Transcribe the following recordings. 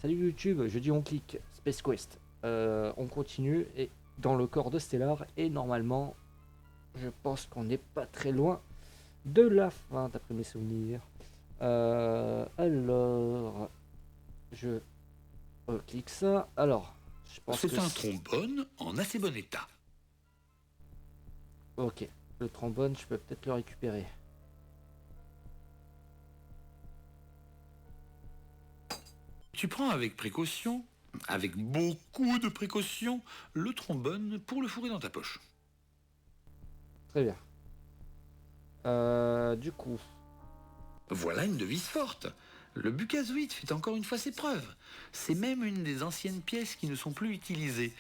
Salut YouTube, je dis on clique, Space Quest. On continue et dans le corps de Stellar et normalement, je pense qu'on n'est pas très loin de la fin d'après mes souvenirs. Alors, je clique ça. Alors, je pense que C'est un trombone en assez bon état. ok, le trombone, je peux peut-être le récupérer. Tu prends avec précaution, avec beaucoup de précaution, le trombone pour le fourrer dans ta poche. Très bien. Du coup, Voilà une devise forte. Le bucazoïde fait encore une fois ses preuves. C'est même une des anciennes pièces qui ne sont plus utilisées.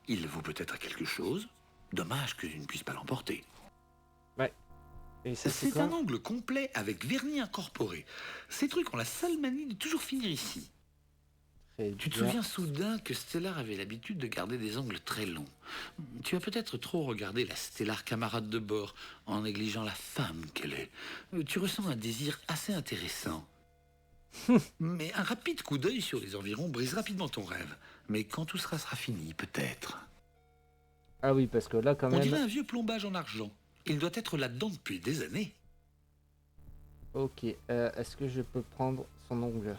Il vaut peut-être quelque chose. Dommage que je ne puisse pas l'emporter. ouais. Et ça, c'est C'est un quoi? angle complet avec vernis incorporé. Ces trucs ont la sale manie de toujours finir ici. Très Tu te bien. souviens soudain que Stellar avait l'habitude de garder des angles très longs. Tu as peut-être trop regardé la Stellar camarade de bord en négligeant la femme qu'elle est. Tu ressens un désir assez intéressant. Mais un rapide coup d'œil sur les environs brise rapidement ton rêve. Mais quand tout sera fini, peut-être. Ah oui, parce que là, quand On même. dirait un vieux plombage en argent. Il doit être là-dedans depuis des années. Ok, est-ce que je peux prendre son ongle?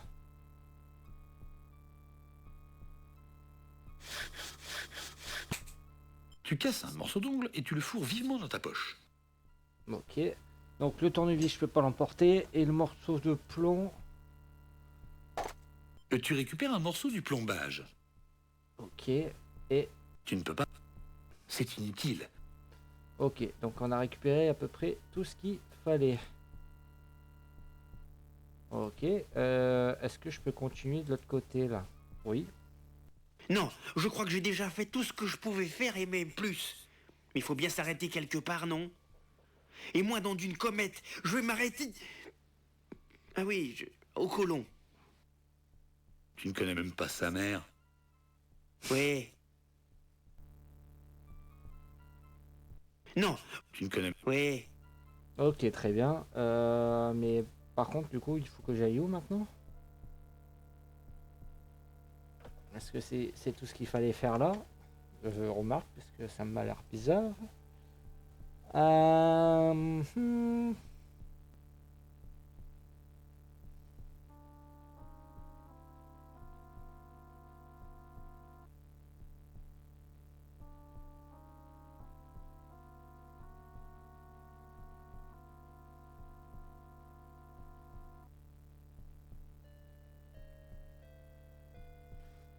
Tu casses un morceau d'ongle et tu le fourres vivement dans ta poche. Ok. Donc le tournevis, je peux pas l'emporter. Et le morceau de plomb. Tu récupères un morceau du plombage. Ok. Et. Tu ne peux pas. C'est inutile. Ok. Donc on a récupéré à peu près tout ce qu'il fallait. Ok. Est-ce que je peux continuer de l'autre côté là? Oui. Non, je crois que j'ai déjà fait tout ce que je pouvais faire et même plus. Mais il faut bien s'arrêter quelque part, non? Et moi, dans d'une comète, je vais m'arrêter... Ah oui, au colon. Tu ne connais même pas sa mère. Ouais. Non, Tu ne connais... ouais. Ok, très bien. Mais par contre, du coup, il faut que j'aille où maintenant? Est-ce que c'est tout ce qu'il fallait faire là? Je remarque parce que ça m'a l'air bizarre. Hmm.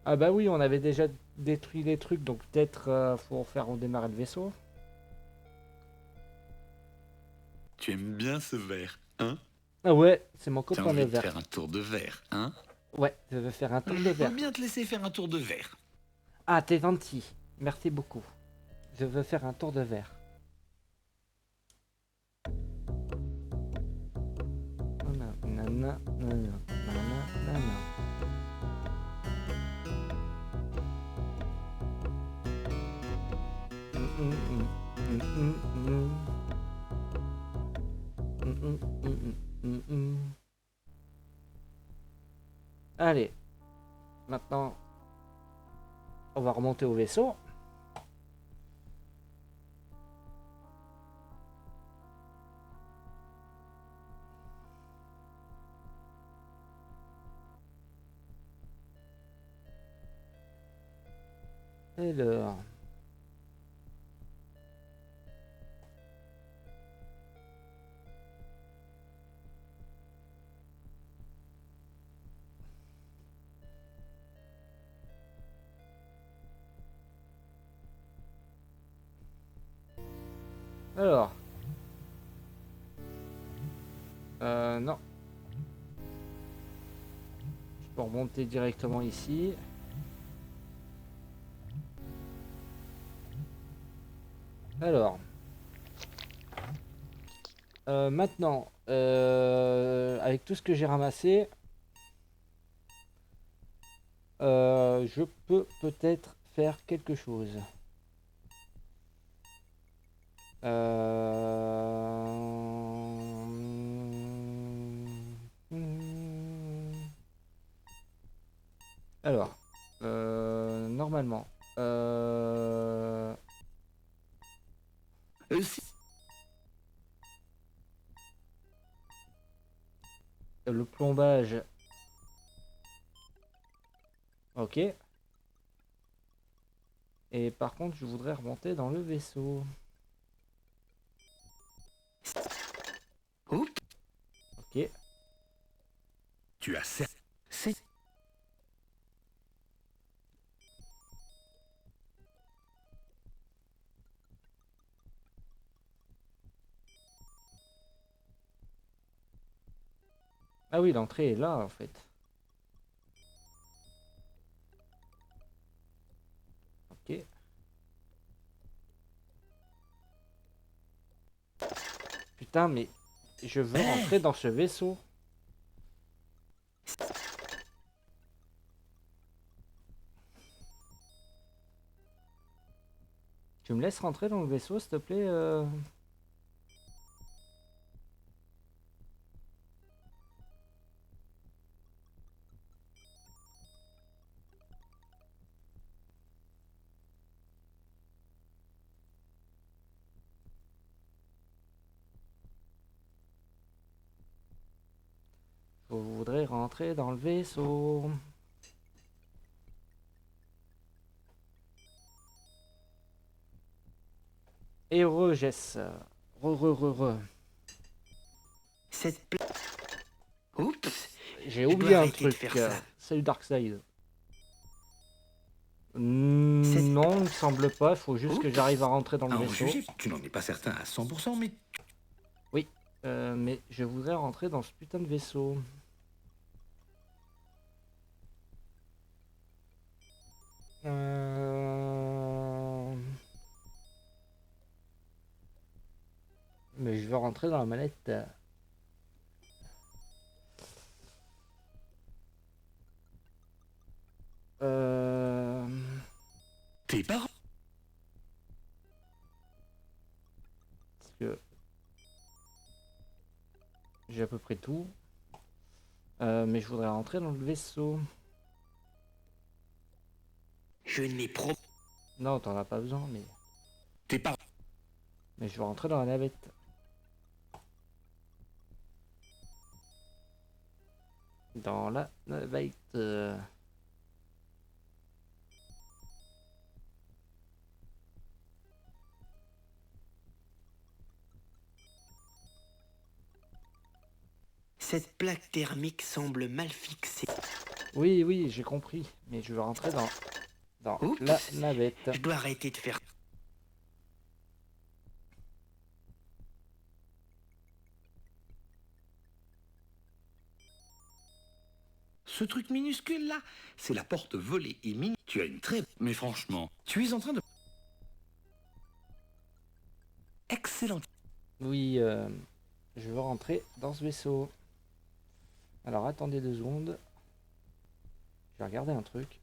Ah bah oui, on avait déjà détruit les trucs, donc peut-être faut faire redémarrer le vaisseau. Tu aimes bien ce verre, hein? Ah ouais, c'est mon T'as copain le envie de vert. faire un tour de verre, hein? Ouais, je veux faire un tour de Je veux verre. bien te laisser faire un tour de verre. Ah, t'es gentil. Merci beaucoup. Je veux faire un tour de verre. Nanana, nanana, nanana. Allez, maintenant, on va remonter au vaisseau. Alors, alors, non, je peux remonter directement ici. Alors, maintenant, avec tout ce que j'ai ramassé, je peux peut-être faire quelque chose. Alors, normalement, Si... le plombage. Ok. Et par contre, je voudrais remonter dans le vaisseau. Oups, Ok. tu as certes... C'est... Ah oui, l'entrée est là en fait. Ok. Putain, mais je veux rentrer dans ce vaisseau. Tu me laisses rentrer dans le vaisseau, s'il te plaît Je voudrais rentrer dans le vaisseau. Et Jess. Re. Cette pla... Oups, J'ai je dois oublié un arrêter de truc. faire ça. Salut Darkseid. Cette... Non, il me semble pas. Il faut juste que Oups. j'arrive à rentrer dans le À en vaisseau. juger, tu n'en es pas certain à 100%, mais... Oui, mais je voudrais rentrer dans ce putain de vaisseau. Mais je veux rentrer dans la manette. Tes parents... Parce que j'ai à peu près tout. Mais je voudrais rentrer dans le vaisseau. Je n'ai pro... Non, t'en as pas besoin, Tes parents... mais je veux rentrer dans la navette. Dans la navette. Cette plaque thermique semble mal fixée. Oui, j'ai compris. Mais je veux rentrer dans Oups. la navette. Je dois arrêter de faire... Ce truc minuscule là, c'est la porte volée et mini. Tu as une très... Mais franchement, tu es en train de... Excellent. Oui, je veux rentrer dans ce vaisseau. Alors attendez 2 secondes. Je vais regarder un truc.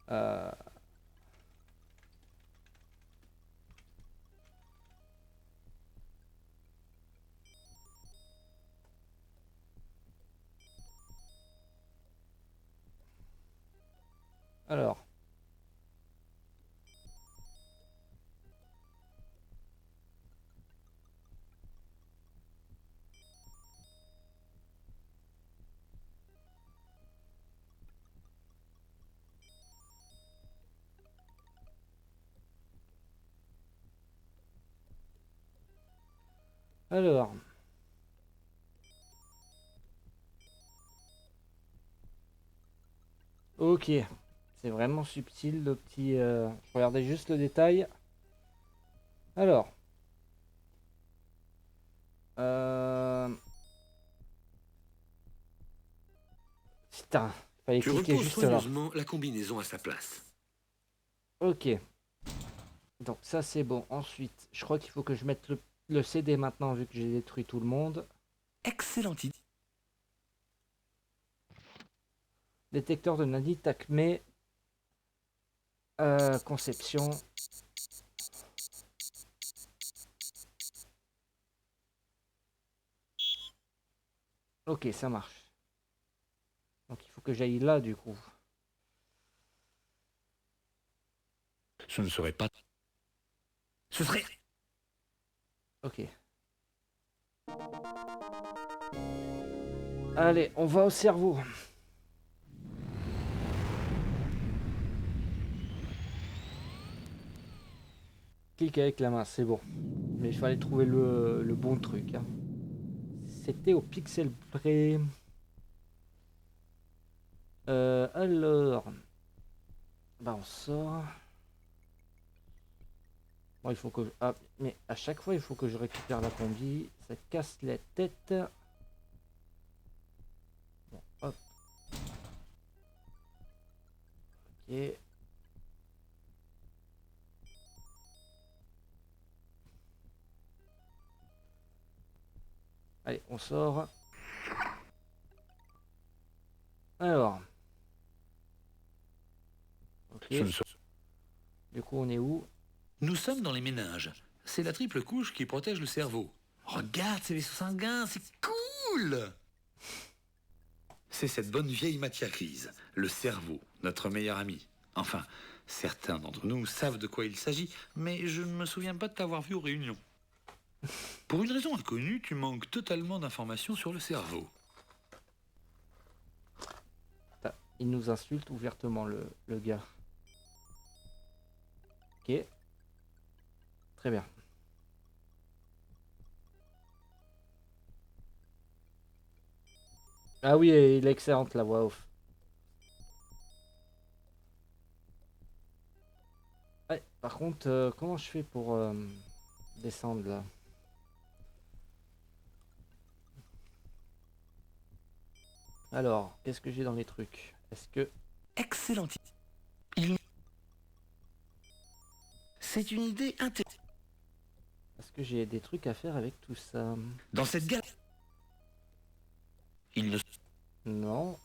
Euh, Alors. Alors. Ok. C'est vraiment subtil le petit... Je regardais juste le détail. Alors. Putain. Fallait Tu cliquer reposes juste là. soigneusement la combinaison à sa place. Ok. Donc ça c'est bon. Ensuite, je crois qu'il faut que je mette le CD maintenant vu que j'ai détruit tout le monde. Excellente idée. Détecteur de Nadi Acme. Conception. Ok, ça marche. Donc il faut que j'aille là, du coup. Ce ne serait pas... Ce serait... Ok. Allez, on va au cerveau. Clique avec la main, c'est bon. Mais il fallait trouver le bon truc. Hein. C'était au pixel près. Alors. Bah on sort. Bon, il faut que... Ah, mais à chaque fois, il faut que je récupère la combi. Ça casse la tête. Bon, hop. Ok. Allez, on sort. Alors. Ok. Ce ne serait- Du coup, on est où? Nous sommes dans les méninges. C'est la triple couche qui protège le cerveau. Regarde ces vaisseaux sanguins, c'est cool! C'est cette bonne vieille matière grise, le cerveau, notre meilleur ami. Enfin, certains d'entre nous savent de quoi il s'agit, mais je ne me souviens pas de t'avoir vu aux réunions. Pour une raison inconnue, tu manques totalement d'informations sur le cerveau. Ah, il nous insulte ouvertement, le gars. Ok. Très bien. Ah oui, il est excellente la voix off. Ouais, par contre, comment je fais pour descendre là? Alors, qu'est-ce que j'ai dans les trucs? Est-ce que... Excellent. C'est une idée intéressante. Est-ce que j'ai des trucs à faire avec tout ça? Dans cette galaxie, il ne... Non.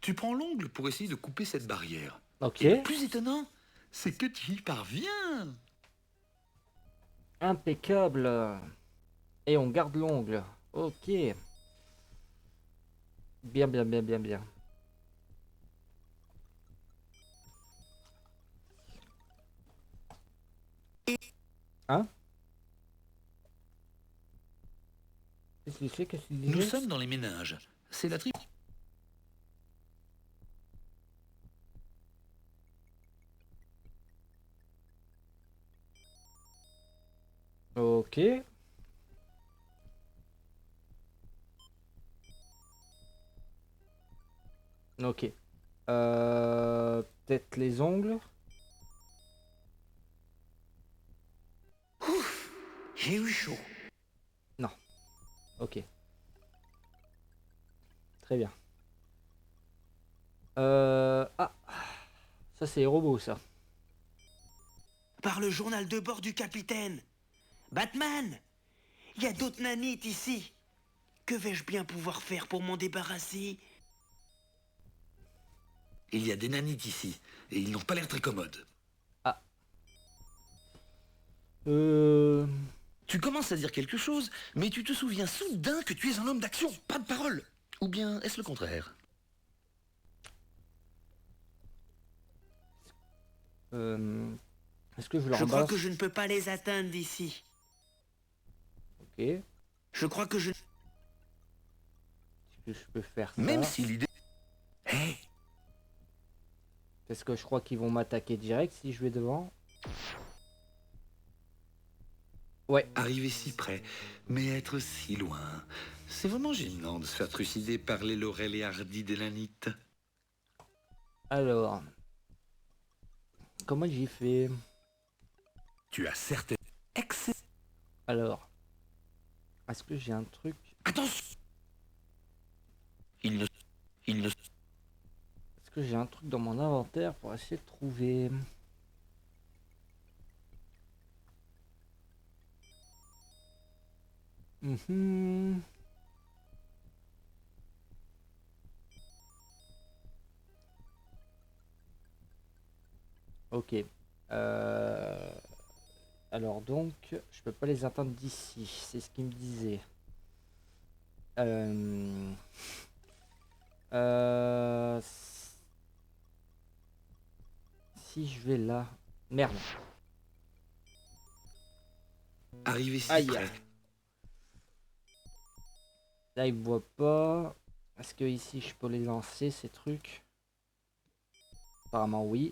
Tu prends l'ongle pour essayer de couper cette barrière. Ok. Et le plus étonnant, c'est que tu y parviens. Impeccable. Et on garde l'ongle. Ok. Bien, bien, bien, bien, bien. Hein? Qu'est-ce qu'il fait? Qu'est-ce qu'il Nous disait? sommes dans les méninges. C'est la triple... Ok. Ok. Peut-être les ongles? Ouf, j'ai eu chaud. Non. Ok. Très bien. Ah. Ça, c'est les robots, ça. Par le journal de bord du capitaine. Batman, il y a d'autres nanites ici. Que vais-je bien pouvoir faire pour m'en débarrasser? Il y a des nanites ici, et ils n'ont pas l'air très commodes. Ah. Tu commences à dire quelque chose, mais tu te souviens soudain que tu es un homme d'action, pas de parole. Ou bien est-ce le contraire? Est-ce que je leur Je crois balance? que je ne peux pas les atteindre d'ici. Ok. Je crois que je... Est-ce que je peux faire ça? Même si l'idée... Hé, Parce que je crois qu'ils vont m'attaquer direct si je vais devant. Ouais. arriver si près, mais être si loin. C'est vraiment gênant de se faire trucider par les laurels et hardis des nanites. Alors. Comment j'y fais? Tu as certaines... Excellent. Alors. Est-ce que j'ai un truc? Attention. Il ne... Est-ce que j'ai un truc dans mon inventaire pour essayer de trouver? Mhm. Ok. Alors donc, je peux pas les atteindre d'ici. C'est ce qu'il me disait. Euh, Si je vais là... Merde. Arrivé si Aïe. près. Là, il me voit pas. Est-ce que ici, je peux les lancer, ces trucs? Apparemment, oui.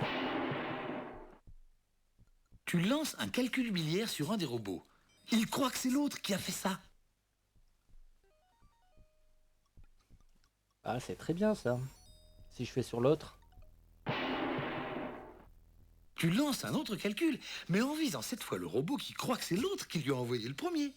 Tu lances un calcul biliaire sur un des robots. Il croit que c'est l'autre qui a fait ça. Ah, c'est très bien, ça. Si je fais sur l'autre... Tu lances un autre calcul, mais en visant cette fois le robot qui croit que c'est l'autre qui lui a envoyé le premier.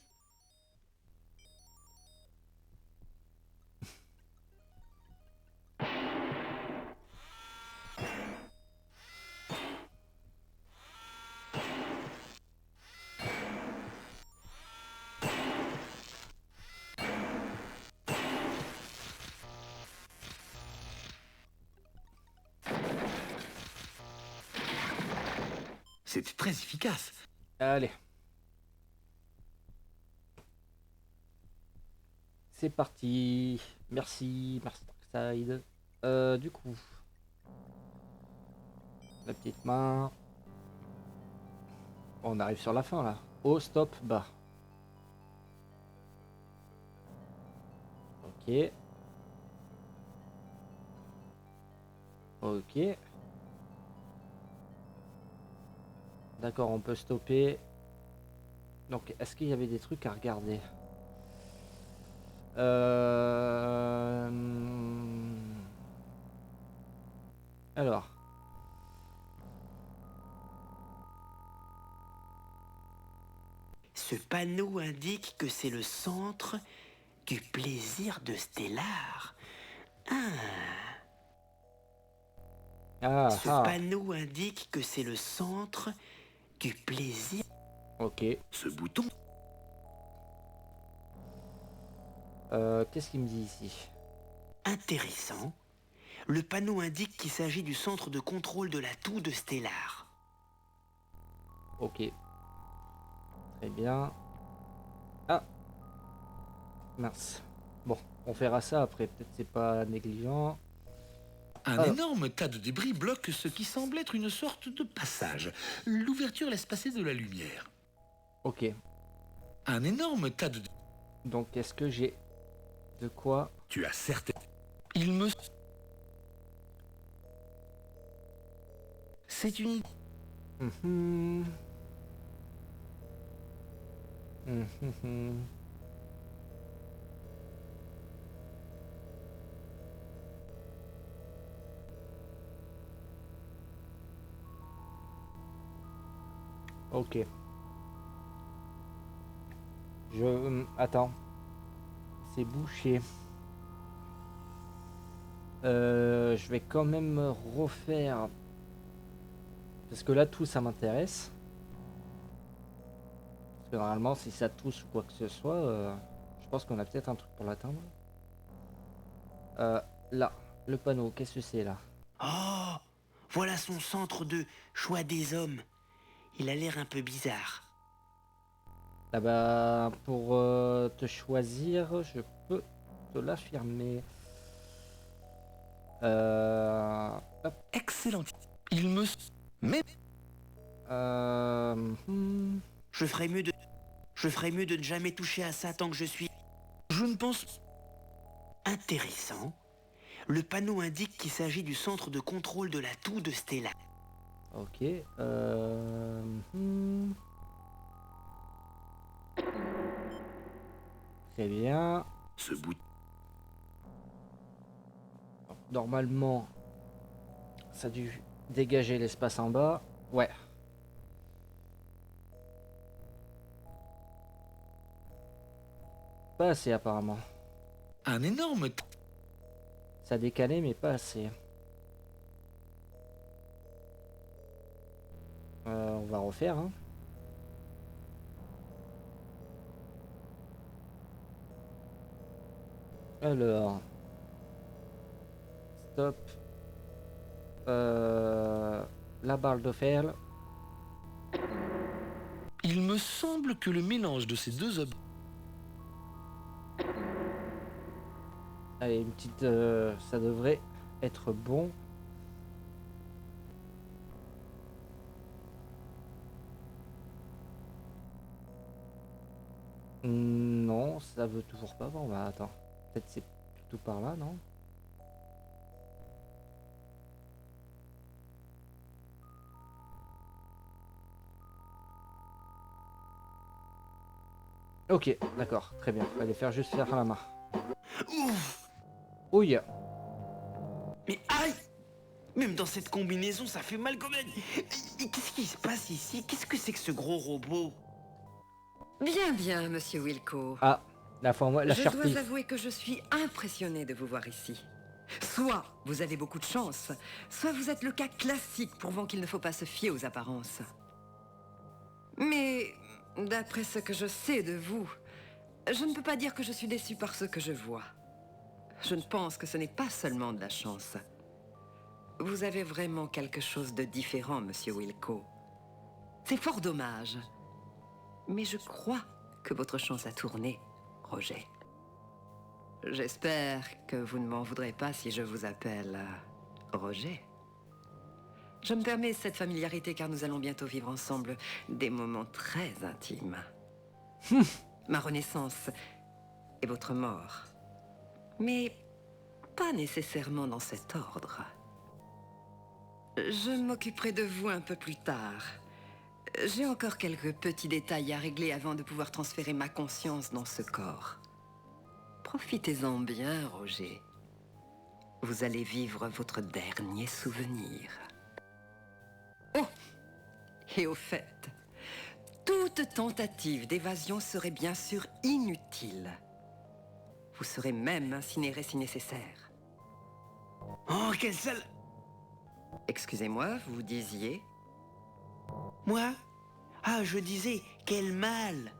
C'était très efficace. Allez. C'est parti. Merci. Merci Darkside. Du coup... La petite main. On arrive sur la fin, là. Oh, stop, bas. Ok. Ok. D'accord, on peut stopper. Donc, est-ce qu'il y avait des trucs à regarder? Alors. Ce panneau indique que c'est le centre du plaisir de Stellar. Ah, Ce ah. panneau indique que c'est le centre du plaisir. Ok. Ce bouton. Qu'est-ce qu'il me dit ici? Intéressant. Le panneau indique qu'il s'agit du centre de contrôle de la toux de Stellar. Ok. Très bien. Ah. Mince. Bon, on verra ça après. Peut-être c'est pas négligent. Un Alors. énorme tas de débris bloque ce qui semble être une sorte de passage. L'ouverture laisse passer de la lumière. Ok. Un énorme tas de... Donc, est-ce que j'ai de quoi? Tu as certaines... Il me... C'est une... Mhm. Mhm. Ok. Attends. C'est bouché. Je vais quand même refaire. Parce que là, tout ça m'intéresse. Parce que normalement, si ça touche ou quoi que ce soit, je pense qu'on a peut-être un truc pour l'atteindre. Là, le panneau, qu'est-ce que c'est là? Oh, voilà son centre de choix des hommes. Il a l'air un peu bizarre. Ah bah, pour te choisir, je peux te l'affirmer. Hop, Excellent. Il me... Mais... hmm, Je ferais mieux de ne jamais toucher à ça tant que je suis Je ne pense... intéressant. Le panneau indique qu'il s'agit du centre de contrôle de la toux de Stellar. ok. Hmm. Très bien. Ce bout... Normalement, ça a dû dégager l'espace en bas. Ouais. Pas assez apparemment. Un énorme... Ça a décalé mais pas assez. On va refaire. Hein. Alors. Stop. La barre de fer. Il me semble que le mélange de ces deux objets... Allez, une petite... ça devrait être bon. Non, ça veut toujours pas. Bon, bah attends. Peut-être c'est plutôt par là, non? Ok, d'accord, très bien. Fallait faire juste faire la main. Ouf! Ouille. Mais aïe! Même dans cette combinaison, ça fait mal quand même. Et qu'est-ce qui se passe ici? Qu'est-ce que c'est que ce gros robot? Bien, bien, monsieur Wilco. Ah, la Je Sharpie. dois avouer que je suis impressionnée de vous voir ici. Soit vous avez beaucoup de chance, soit vous êtes le cas classique prouvant qu'il ne faut pas se fier aux apparences. Mais, d'après ce que je sais de vous, je ne peux pas dire que je suis déçue par ce que je vois. Je ne pense que ce n'est pas seulement de la chance. Vous avez vraiment quelque chose de différent, monsieur Wilco. C'est fort dommage. Mais je crois que votre chance a tourné, Roger. J'espère que vous ne m'en voudrez pas si je vous appelle Roger. Je me permets cette familiarité car nous allons bientôt vivre ensemble des moments très intimes. Ma renaissance et votre mort. Mais pas nécessairement dans cet ordre. Je m'occuperai de vous un peu plus tard. J'ai encore quelques petits détails à régler avant de pouvoir transférer ma conscience dans ce corps. Profitez-en bien, Roger. Vous allez vivre votre dernier souvenir. Oh! Et au fait, toute tentative d'évasion serait bien sûr inutile. Vous serez même incinéré si nécessaire. Oh, quelle sale... Excusez-moi, vous disiez? Moi? Ah, je disais, quel mal!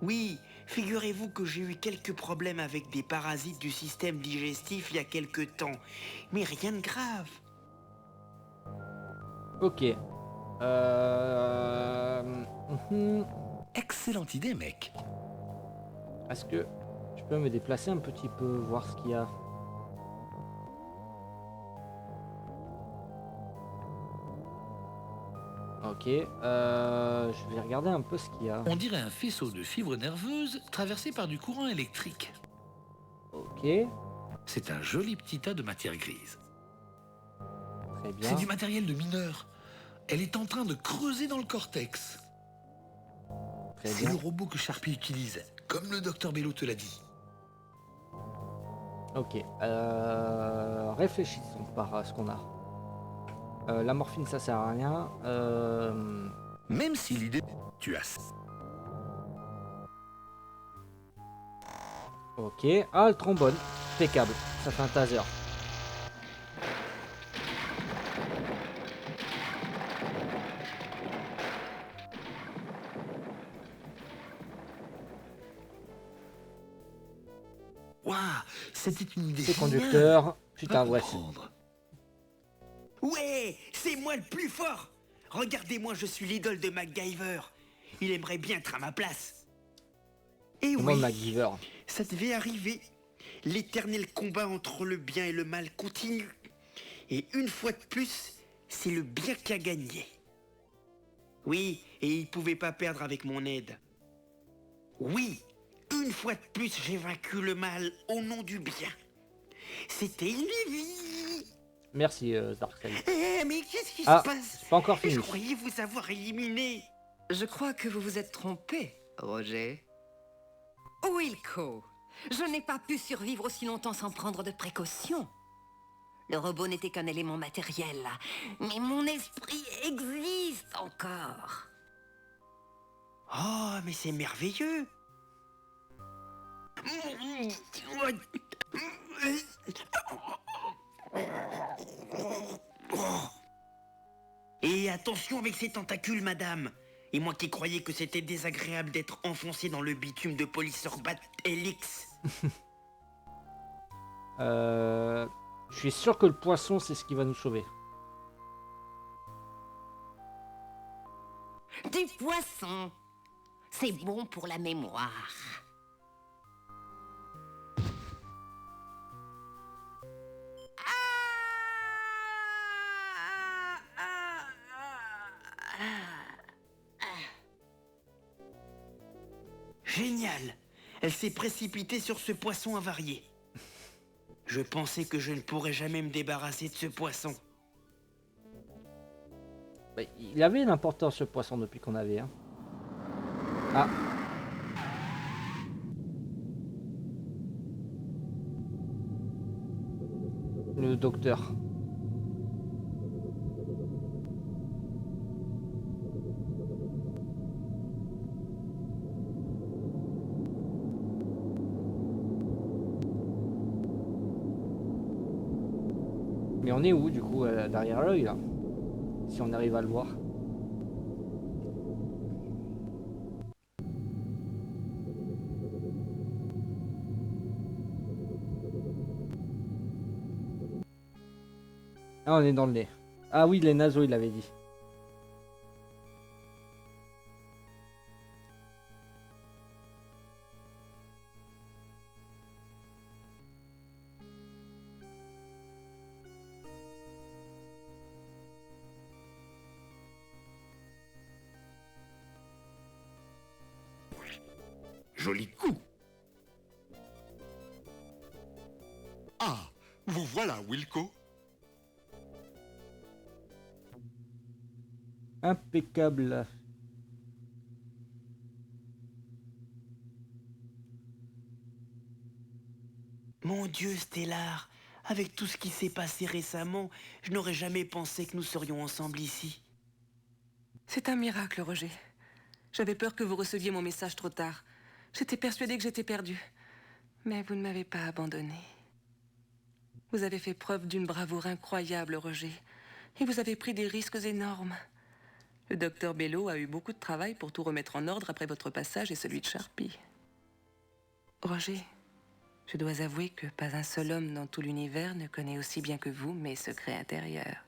Oui, figurez-vous que j'ai eu quelques problèmes avec des parasites du système digestif il y a quelque temps. Mais rien de grave. Ok. Mhm. Excellente idée, mec. Est-ce que je peux me déplacer un petit peu, voir ce qu'il y a? Ok. Je vais regarder un peu ce qu'il y a. On dirait un faisceau de fibres nerveuses traversé par du courant électrique. Ok. C'est un joli petit tas de matière grise. Très bien. C'est du matériel de mineur. Elle est en train de creuser dans le cortex. Très C'est bien. le robot que Sharpie utilise, comme le docteur Bello te l'a dit. Ok. Réfléchissons par ce qu'on a. La morphine, ça sert à rien. Même si l'idée... Tu as... Ok. Ah, le trombone. Impeccable. Ça fait un taser. Waouh, c'était une idée C'est géniale. conducteur. Putain, Va voici. comprendre. Ouais, c'est moi le plus fort! Regardez-moi, je suis l'idole de MacGyver. Il aimerait bien être à ma place. Et C'est moi, oui, MacGyver. ça devait arriver. L'éternel combat entre le bien et le mal continue. Et une fois de plus, c'est le bien qui a gagné. Oui, et il pouvait pas perdre avec mon aide. Oui, une fois de plus, j'ai vaincu le mal au nom du bien. C'était Lévi. Merci, Darkseid. Mais qu'est-ce qui Ah, se passe? c'est pas encore Je fini. croyais vous avoir éliminé. Je crois que vous vous êtes trompé, Roger. Wilco, je n'ai pas pu survivre aussi longtemps sans prendre de précautions. Le robot n'était qu'un élément matériel, mais mon esprit existe encore. Oh, mais c'est merveilleux. Et attention avec ces tentacules, madame. Et moi qui croyais que c'était désagréable d'être enfoncé dans le bitume de Polysorbat Helix. Je suis sûr que le poisson, c'est ce qui va nous sauver. Du poisson. C'est bon pour la mémoire. Génial! Elle s'est précipitée sur ce poisson avarié. Je pensais que je ne pourrais jamais me débarrasser de ce poisson. Bah, il avait une importance ce poisson depuis qu'on avait. Hein. Ah. Le docteur. Mais on est où du coup derrière l'œil là? Si on arrive à le voir. Ah, on est dans le nez. Ah oui, les naseaux, il avait dit. Joli coup. Ah, vous voilà, Wilco. Impeccable. Mon Dieu, Stellar, avec tout ce qui s'est passé récemment, je n'aurais jamais pensé que nous serions ensemble ici. C'est un miracle, Roger. J'avais peur que vous receviez mon message trop tard. J'étais persuadée que j'étais perdue. Mais vous ne m'avez pas abandonnée. Vous avez fait preuve d'une bravoure incroyable, Roger. Et vous avez pris des risques énormes. Le docteur Bello a eu beaucoup de travail pour tout remettre en ordre après votre passage et celui de Sharpie. Roger, je dois avouer que pas un seul homme dans tout l'univers ne connaît aussi bien que vous mes secrets intérieurs.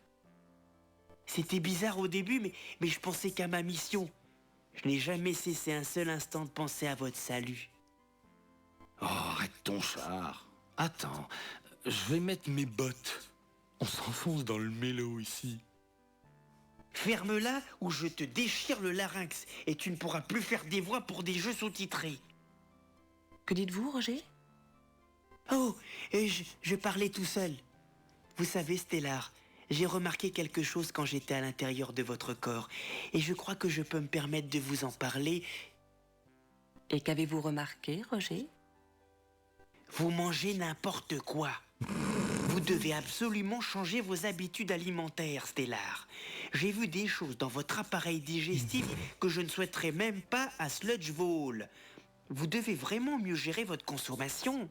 C'était bizarre au début, mais je pensais qu'à ma mission. Je n'ai jamais cessé un seul instant de penser à votre salut. Oh, arrête ton char. Attends, je vais mettre mes bottes. On s'enfonce dans le mélo ici. Ferme-la ou je te déchire le larynx et tu ne pourras plus faire des voix pour des jeux sous-titrés. Que dites-vous, Roger? Oh, je parlais tout seul. Vous savez, Stellar, j'ai remarqué quelque chose quand j'étais à l'intérieur de votre corps et je crois que je peux me permettre de vous en parler. Et qu'avez-vous remarqué, Roger? Vous mangez n'importe quoi. Vous devez absolument changer vos habitudes alimentaires, Stellar. J'ai vu des choses dans votre appareil digestif que je ne souhaiterais même pas à Sludgevall. Vous devez vraiment mieux gérer votre consommation.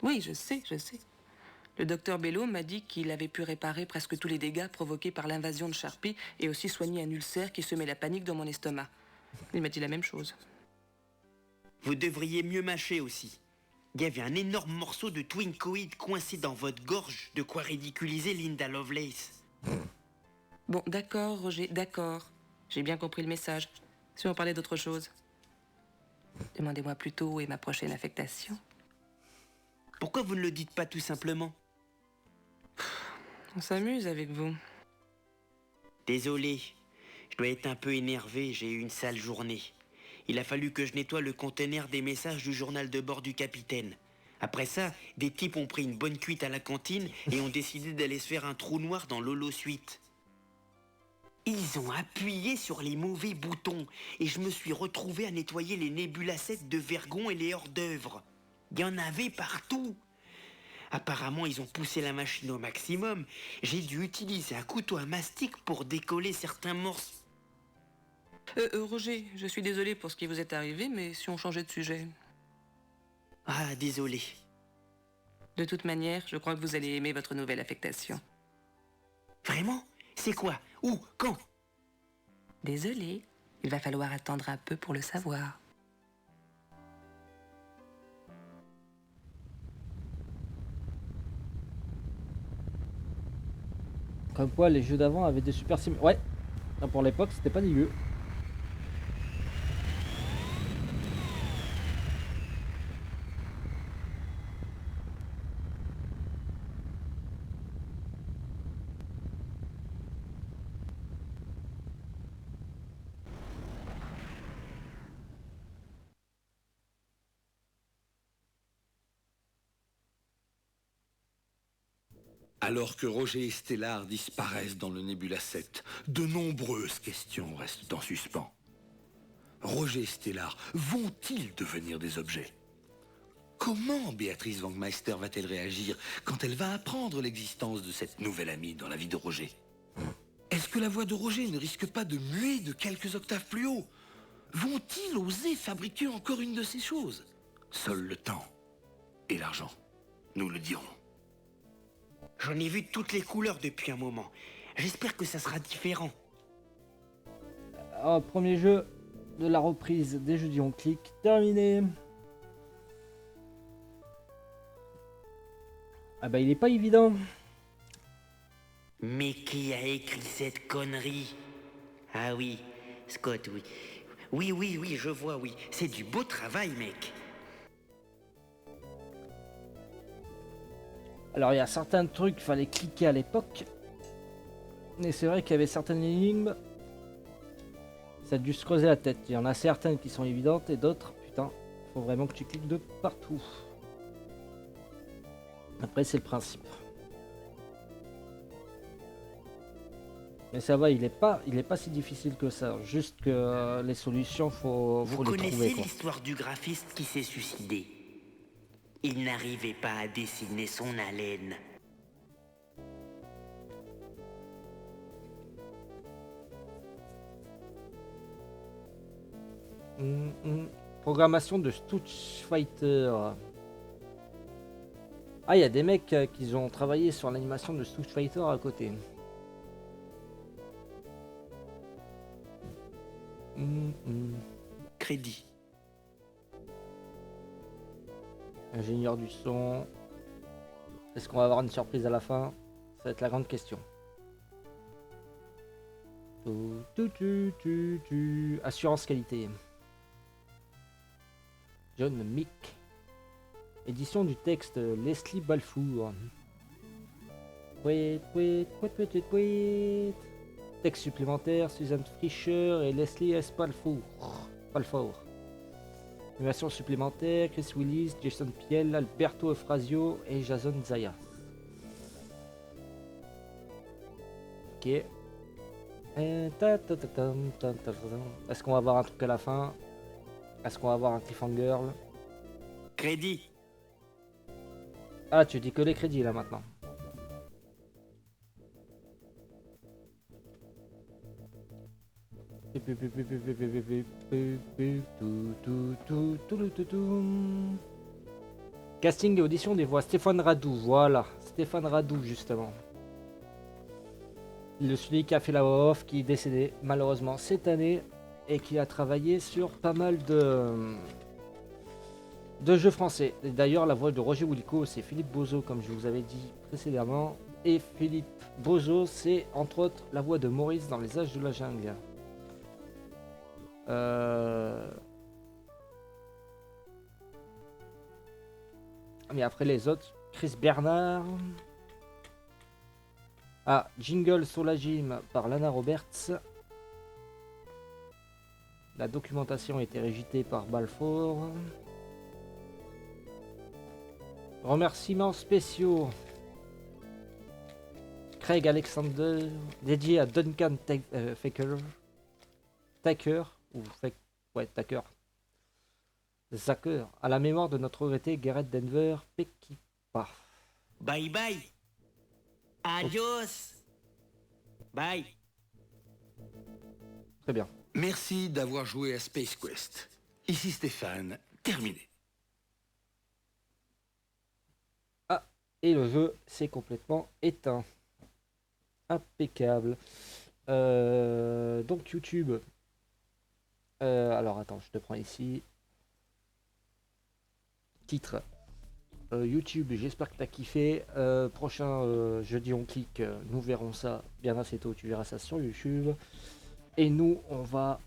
Oui, je sais. Le docteur Bello m'a dit qu'il avait pu réparer presque tous les dégâts provoqués par l'invasion de Sharpie et aussi soigner un ulcère qui semait la panique dans mon estomac. Il m'a dit la même chose. Vous devriez mieux mâcher aussi. Il y avait un énorme morceau de Twinkoid coincé dans votre gorge, de quoi ridiculiser Linda Lovelace. Bon, d'accord, Roger, d'accord. J'ai bien compris le message. Si on parlait d'autre chose. Demandez-moi plutôt où est ma prochaine affectation. Pourquoi vous ne le dites pas tout simplement? On s'amuse avec vous. Désolé, je dois être un peu énervé, j'ai eu une sale journée. Il a fallu que je nettoie le conteneur des messages du journal de bord du capitaine. Après ça, des types ont pris une bonne cuite à la cantine et ont décidé d'aller se faire un trou noir dans l'holosuite. Ils ont appuyé sur les mauvais boutons et je me suis retrouvé à nettoyer les nébulacettes de Vergon et les hors-d'œuvre. Il y en avait partout. Apparemment, ils ont poussé la machine au maximum. J'ai dû utiliser un couteau à mastic pour décoller certains morceaux. Roger, je suis désolée pour ce qui vous est arrivé, mais si on changeait de sujet... Ah, désolé. De toute manière, je crois que vous allez aimer votre nouvelle affectation. Vraiment? C'est quoi? Où? Quand? Désolée, il va falloir attendre un peu pour le savoir. Comme quoi, les jeux d'avant avaient des super sim. Ouais. Non, pour l'époque, c'était pas dégueu. Alors que Roger et Stellar disparaissent dans le Nebula 7, de nombreuses questions restent en suspens. Roger et Stellar vont-ils devenir des objets? Comment Béatrice Wangmeister va-t-elle réagir quand elle va apprendre l'existence de cette nouvelle amie dans la vie de Roger? Est-ce que la voix de Roger ne risque pas de muer de quelques octaves plus haut? Vont-ils oser fabriquer encore une de ces choses? Seul le temps et l'argent nous le diront. J'en ai vu toutes les couleurs depuis un moment. J'espère que ça sera différent. Alors, premier jeu de la reprise des jeudis on clique, terminé. Ah bah il est pas évident. Mais qui a écrit cette connerie? Ah oui, Scott, oui. Oui, je vois, oui. C'est du beau travail, mec. Alors il y a certains trucs qu'il fallait cliquer à l'époque. Mais c'est vrai qu'il y avait certaines énigmes. Ça a dû se creuser la tête. Il y en a certaines qui sont évidentes et d'autres, putain, faut vraiment que tu cliques de partout. Après c'est le principe. Mais ça va, il est pas si difficile que ça. Juste que les solutions, faut Vous les trouver, connaissez quoi. l'histoire du graphiste qui s'est suicidé? Il n'arrivait pas à dessiner son haleine. Programmation de Stooge Fighter. Ah, il y a des mecs qui ont travaillé sur l'animation de Stooge Fighter à côté. Crédit. Ingénieur du son. Est-ce qu'on va avoir une surprise à la fin? Ça va être la grande question. Assurance qualité. John Mick. Édition du texte Leslie Balfour. Wait. Texte supplémentaire Susan Fisher et Leslie S. Balfour. Animation supplémentaire Chris Willis, Jason Piel, Alberto Efrasio et Jason Zaya. Ok. Est-ce qu'on va avoir un truc à la fin? Est-ce qu'on va avoir un cliffhanger? Crédit. Ah, tu dis que les crédits là maintenant. Casting et audition des voix Stéphane Radou, voilà, Stéphane Radou justement. Celui qui a fait la voix off, qui est décédé malheureusement cette année et qui a travaillé sur pas mal de jeux français. Et d'ailleurs, la voix de Roger Wilco, c'est Philippe Bozo, comme je vous avais dit précédemment. Et Philippe Bozo, c'est entre autres la voix de Maurice dans Les Âges de la Jungle. Mais après les autres, Chris Bernard. Ah, Jingle sur la gym par Lana Roberts. La documentation a été rédigée par Balfour. Remerciements spéciaux. Craig Alexander, dédié à Duncan Taker, Zacker, à la mémoire de notre regretté Gareth Denver Peckinpah. Bye bye. Adios. Bye. Très bien. Merci d'avoir joué à Space Quest. Ici Stéphane, terminé. Ah, et le jeu s'est complètement éteint. Impeccable. Donc YouTube. Alors attends, je te prends ici. Titre. YouTube, j'espère que tu as kiffé. Prochain jeudi on clique, nous verrons ça bien assez tôt, tu verras ça sur YouTube. Et nous, on va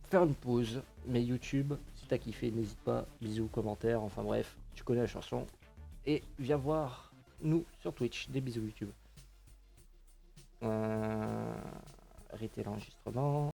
faire une pause. Mais YouTube, si tu as kiffé, n'hésite pas, bisous, commentaires, enfin bref, tu connais la chanson. Et viens voir nous sur Twitch, des bisous YouTube. Arrêtez l'enregistrement.